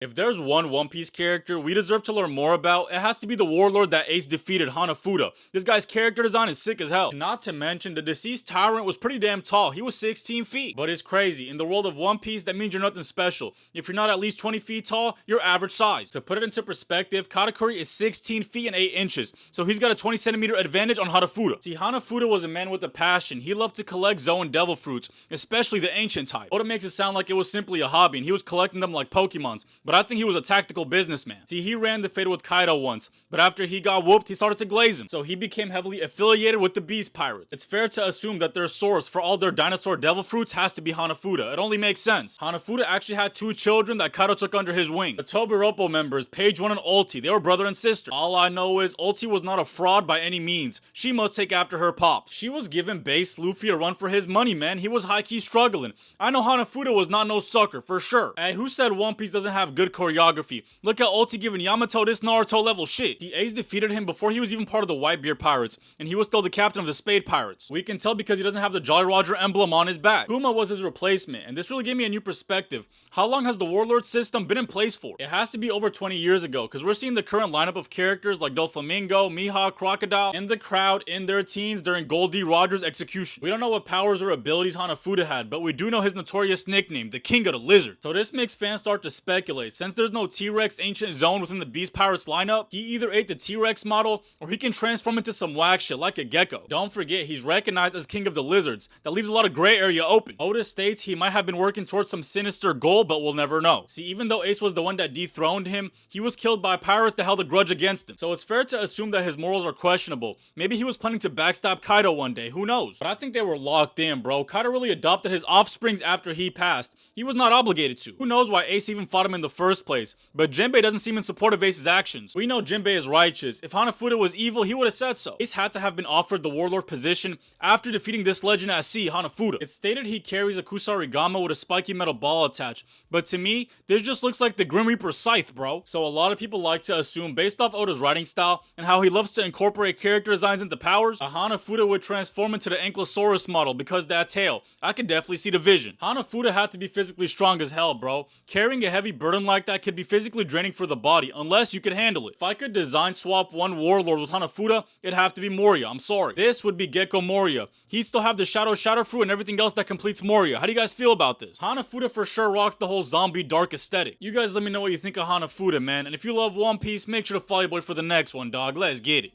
If there's one One Piece character we deserve to learn more about, it has to be the warlord that Ace defeated, Hanafuda. This guy's character design is sick as hell. And not to mention, the deceased tyrant was pretty damn tall. He was 16 feet. But it's crazy. In the world of One Piece, that means you're nothing special. If you're not at least 20 feet tall, you're average size. To put it into perspective, Katakuri is 16 feet and 8 inches. So he's got a 20 centimeter advantage on Hanafuda. See, Hanafuda was a man with a passion. He loved to collect Zou and Devil Fruits, especially the ancient type. Oda makes it sound like it was simply a hobby and he was collecting them like Pokemons. But I think he was a tactical businessman. See, he ran the fade with Kaido once, but after he got whooped, he started to glaze him. So he became heavily affiliated with the Beast Pirates. It's fair to assume that their source for all their dinosaur devil fruits has to be Hanafuda. It only makes sense. Hanafuda actually had 2 children that Kaido took under his wing. The Tobi Roppo members, Page 1 and Ulti, they were brother and sister. All I know is Ulti was not a fraud by any means. She must take after her pops. She was giving base Luffy a run for his money, man. He was high-key struggling. I know Hanafuda was not no sucker, for sure. Hey, who said One Piece doesn't have good choreography? Look at Ulti giving Yamato this Naruto level shit. The Ace defeated him before he was even part of the Whitebeard Pirates, and he was still the captain of the Spade Pirates. We can tell because he doesn't have the Jolly Roger emblem on his back. Kuma was his replacement, and this really gave me a new perspective. How long has the Warlord system been in place for? It has to be over 20 years ago, because we're seeing the current lineup of characters like Doflamingo, Mihawk, Crocodile, and the crowd in their teens during Goldie Roger's execution. We don't know what powers or abilities Hanafuda had, but we do know his notorious nickname, the King of the Lizard. So this makes fans start to speculate. Since there's no T-Rex ancient zone within the Beast Pirates lineup, he either ate the T-Rex model or he can transform into some whack shit like a gecko. Don't forget, he's recognized as King of the Lizards. That leaves a lot of gray area open. Oda states he might have been working towards some sinister goal, but we'll never know. See, even though Ace was the one that dethroned him, he was killed by pirates that held a grudge against him. So it's fair to assume that his morals are questionable. Maybe he was planning to backstab Kaido one day, who knows? But I think they were locked in, bro. Kaido really adopted his offsprings after he passed. He was not obligated to. Who knows why Ace even fought him in the first place? But Jinbei doesn't seem in support of Ace's actions. We know Jinbei is righteous. If Hanafuda was evil, he would have said so. Ace had to have been offered the Warlord position after defeating this legend at sea, Hanafuda. It's stated he carries a Kusarigama with a spiky metal ball attached, but to me, this just looks like the Grim Reaper scythe, bro. So a lot of people like to assume, based off Oda's writing style and how he loves to incorporate character designs into powers, a Hanafuda would transform into the Ankylosaurus model because that tail. I could definitely see the vision. Hanafuda had to be physically strong as hell, bro. Carrying a heavy burden like that could be physically draining for the body, unless you could handle it. If I could design swap one Warlord with Hanafuda, it'd have to be Moria, I'm sorry. This would be Gecko Moria. He'd still have the Shadow Fruit and everything else that completes Moria. How do you guys feel about this? Hanafuda for sure rocks the whole zombie dark aesthetic. You guys let me know what you think of Hanafuda, man, and if you love One Piece, make sure to follow your boy for the next one, dog. Let's get it.